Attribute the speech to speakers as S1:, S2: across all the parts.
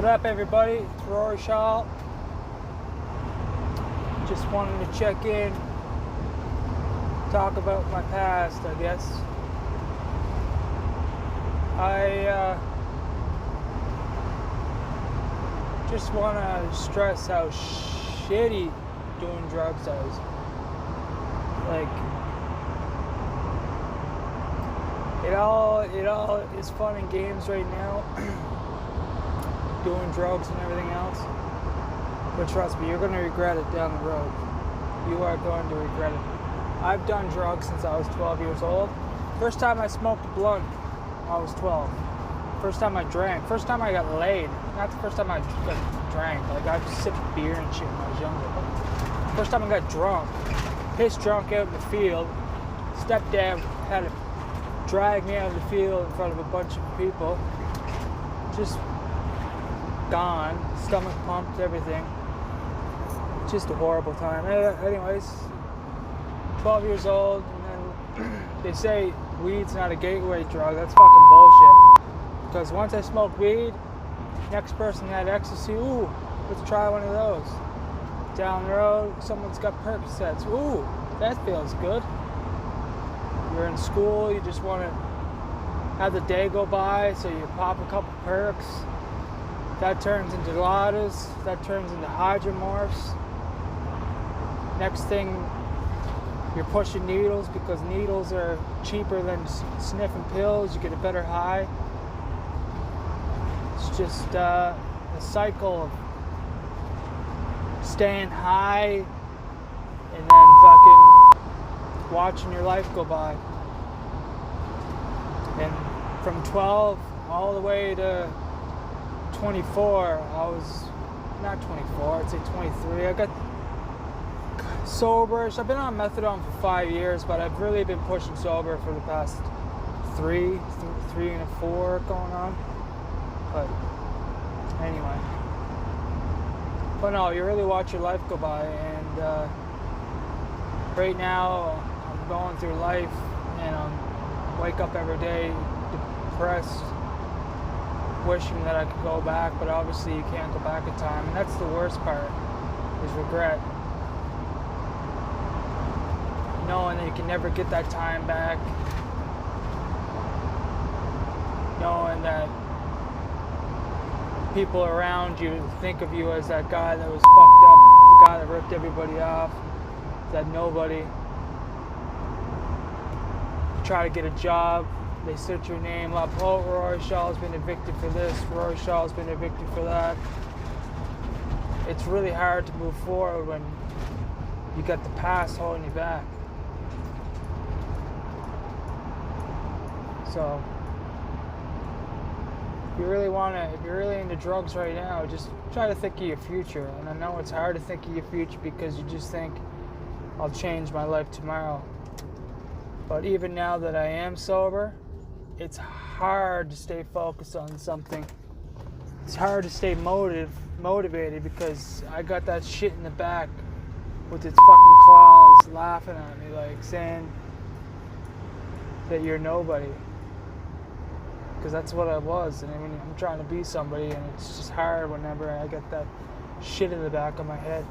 S1: What up, everybody? It's Rory Shaw. Just wanted to check in, talk about my past, I guess. I just want to stress how shitty doing drugs is. Like, it all is fun and games right now, doing drugs and everything else. But trust me, you're going to regret it down the road. You are going to regret it. I've done drugs since I was 12 years old. First time I smoked a blunt, I was 12. First time I drank. First time I got laid. Not the first time I drank. Like, I sipped beer and shit when I was younger. But first time I got drunk. Pissed drunk out in the field. Stepdad had to drag me out of the field in front of a bunch of people. Just gone. Stomach pumped, everything. Just a horrible time. Anyways, 12 years old, and then they say weed's not a gateway drug. That's fucking bullshit. Because once I smoked weed, next person had ecstasy. Ooh, let's try one of those. Down the road, someone's got Percocets. Ooh, that feels good. You're in school, you just want to have the day go by, so you pop a couple perks. That turns into Ladas. That turns into hydromorphs. Next thing, you're pushing needles because needles are cheaper than sniffing pills. You get a better high. It's just a cycle of staying high and then fucking watching your life go by. And from 12 all the way to 24, I was not 24, I'd say 23. I got sober. I've been on methadone for 5 years, but I've really been pushing sober for the past three and 4 going on. But anyway, but no, you really watch your life go by, and right now I'm going through life, and I wake up every day depressed, wishing that I could go back, but obviously you can't go back in time, and that's the worst part, is regret. Knowing that you can never get that time back. Knowing that people around you think of you as that guy that was fucked up, the guy that ripped everybody off, that nobody. Try to get a job, they search your name up. Oh, Rory Shaw's been evicted for this, Rory Shaw's been evicted for that. It's really hard to move forward when you got the past holding you back. So, if you're really into drugs right now, just try to think of your future. And I know it's hard to think of your future because you just think, I'll change my life tomorrow. But even now that I am sober, it's hard to stay focused on something. It's hard to stay motivated because I got that shit in the back with its fucking claws laughing at me, like saying that you're nobody. Because that's what I was, and I'm trying to be somebody, and it's just hard whenever I get that shit in the back of my head.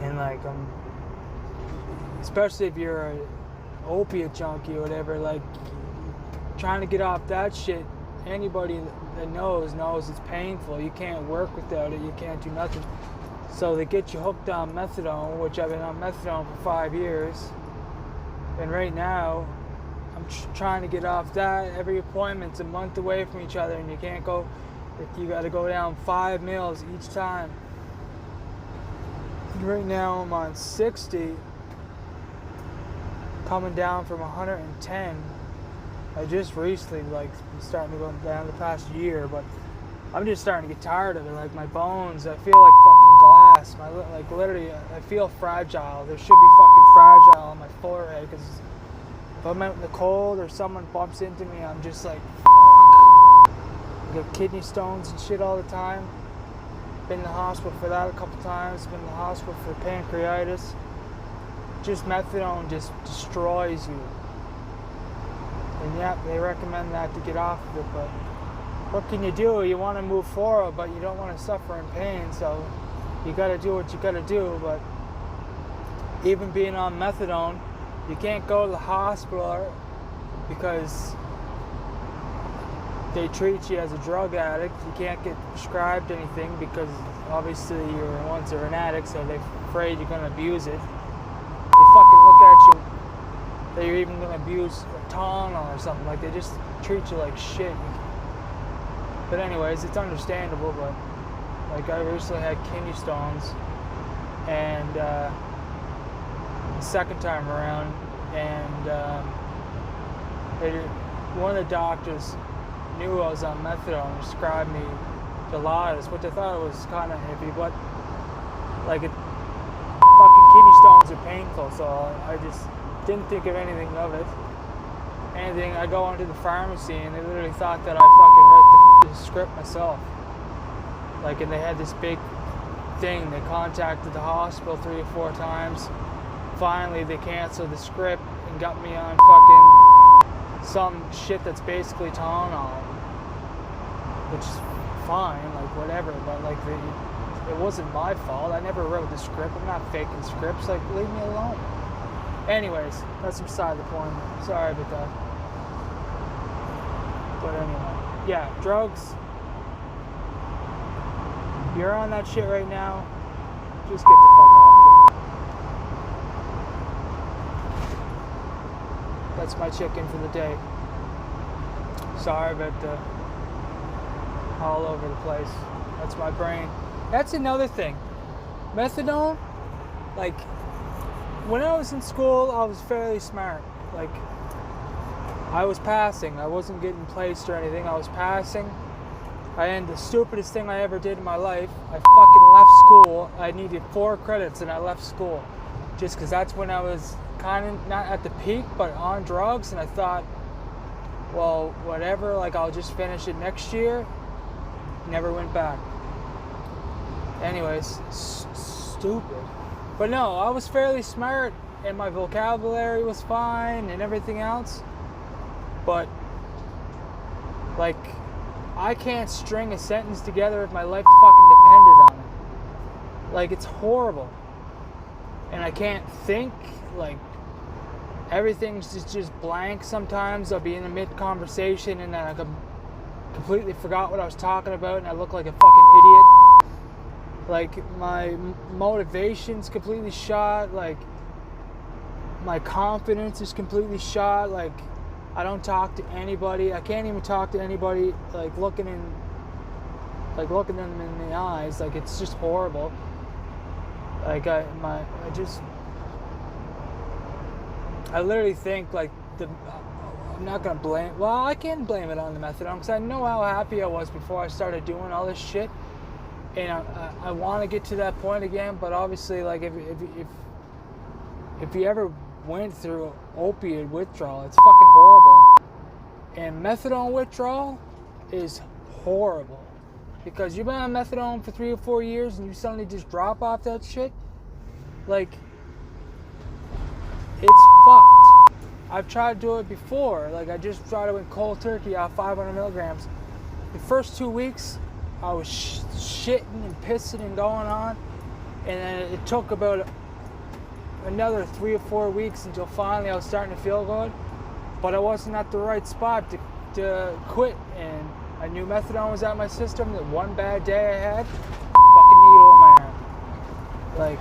S1: And like, especially if you're an opiate junkie or whatever, like, trying to get off that shit, anybody that knows it's painful. You can't work without it, you can't do nothing. So they get you hooked on methadone, which I've been on methadone for 5 years. And right now, I'm trying to get off that. Every appointment's a month away from each other, and you can't go, you got to go down 5 meals each time. And right now I'm on 60, coming down from 110. I just recently, like, starting to go down the past year, but I'm just starting to get tired of it. Like, my bones, I feel like fucking glass. Like, literally, I feel fragile. There should be fucking fragile on my forehead, because if I'm out in the cold or someone bumps into me, I'm just like, fuck. I get kidney stones and shit all the time. Been in the hospital for that a couple times. Been in the hospital for pancreatitis. Just methadone just destroys you. And yeah, they recommend that to get off of it, but what can you do? You want to move forward, but you don't want to suffer in pain, so you got to do what you got to do. But even being on methadone, you can't go to the hospital because they treat you as a drug addict. You can't get prescribed anything because obviously once you're an addict, so they're afraid you're going to abuse it. They fucking look at you that you're even going to abuse a Tylenol or something. Like, they just treat you like shit. But anyways, it's understandable. But like, I recently had kidney stones, and the second time around, and one of the doctors knew I was on methadone and prescribed me Dilaudid, which I thought was kind of heavy, but like, fucking kidney stones are painful, so I just didn't think of anything of it. I go into the pharmacy and they literally thought that I fucking read the script myself. Like, and they had this big thing. They contacted the hospital 3 or 4 times. Finally, they canceled the script and got me on fucking some shit that's basically Tylenol, which is fine, like whatever. But like, it wasn't my fault. I never wrote the script. I'm not faking scripts. Like, leave me alone. Anyways, that's beside the point. Sorry about that. But anyway, yeah, drugs. If you're on that shit right now, just get the fuck off. That's my chicken for the day. Sorry about the all over the place. That's my brain. That's another thing. Methadone, like, when I was in school, I was fairly smart. Like, I was passing. I wasn't getting placed or anything. I was passing. And the stupidest thing I ever did in my life, I fucking left school. I needed 4 credits and I left school. Just because that's when I was kind of not at the peak, but on drugs. And I thought, well, whatever, like, I'll just finish it next year. Never went back. Anyways, stupid. But no, I was fairly smart and my vocabulary was fine and everything else. But, like, I can't string a sentence together if my life fucking depended on it. Like, it's horrible. And I can't think. Like, everything's just blank sometimes. I'll be in a mid-conversation and then I completely forgot what I was talking about and I look like a fucking idiot. Like, my motivation's completely shot. Like, my confidence is completely shot. Like, I don't talk to anybody. I can't even talk to anybody, like, looking them in the eyes. Like, it's just horrible. Like, I literally think, like, I'm not gonna blame. Well, I can blame it on the methadone because I know how happy I was before I started doing all this shit, and I want to get to that point again. But obviously, like, if you ever went through opiate withdrawal, it's fucking horrible. And methadone withdrawal is horrible because you've been on methadone for 3 or 4 years and you suddenly just drop off that shit. Like, it's fucked. I've tried to do it before. Like, I just tried to went cold turkey off 500 milligrams. The first 2 weeks, I was shitting and pissing and going on, and then it took about another 3 or 4 weeks until finally I was starting to feel good, but I wasn't at the right spot to quit, and I knew methadone was out of my system. That one bad day I had, fucking needle in my arm. Like,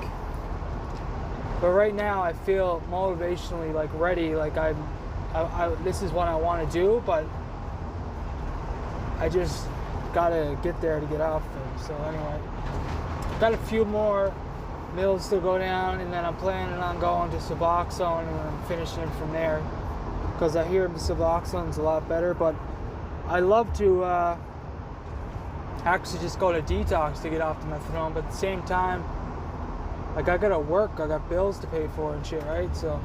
S1: but right now I feel motivationally, like, ready. Like, I this is what I want to do, but I just gotta get there to get off it. So anyway, got a few more mills to go down, and then I'm planning on going to Suboxone and then finishing it from there, because I hear the Suboxone's a lot better. But I love to actually just go to detox to get off the methadone, but at the same time, like, I gotta work, I got bills to pay for and shit, right? So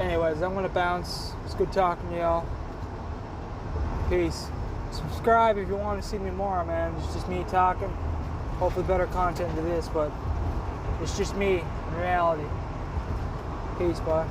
S1: anyways, I'm gonna bounce. It's good talking to y'all. Peace. Subscribe if you want to see me more, man. It's just me talking. Hopefully better content to this, but it's just me in reality. Peace, bye.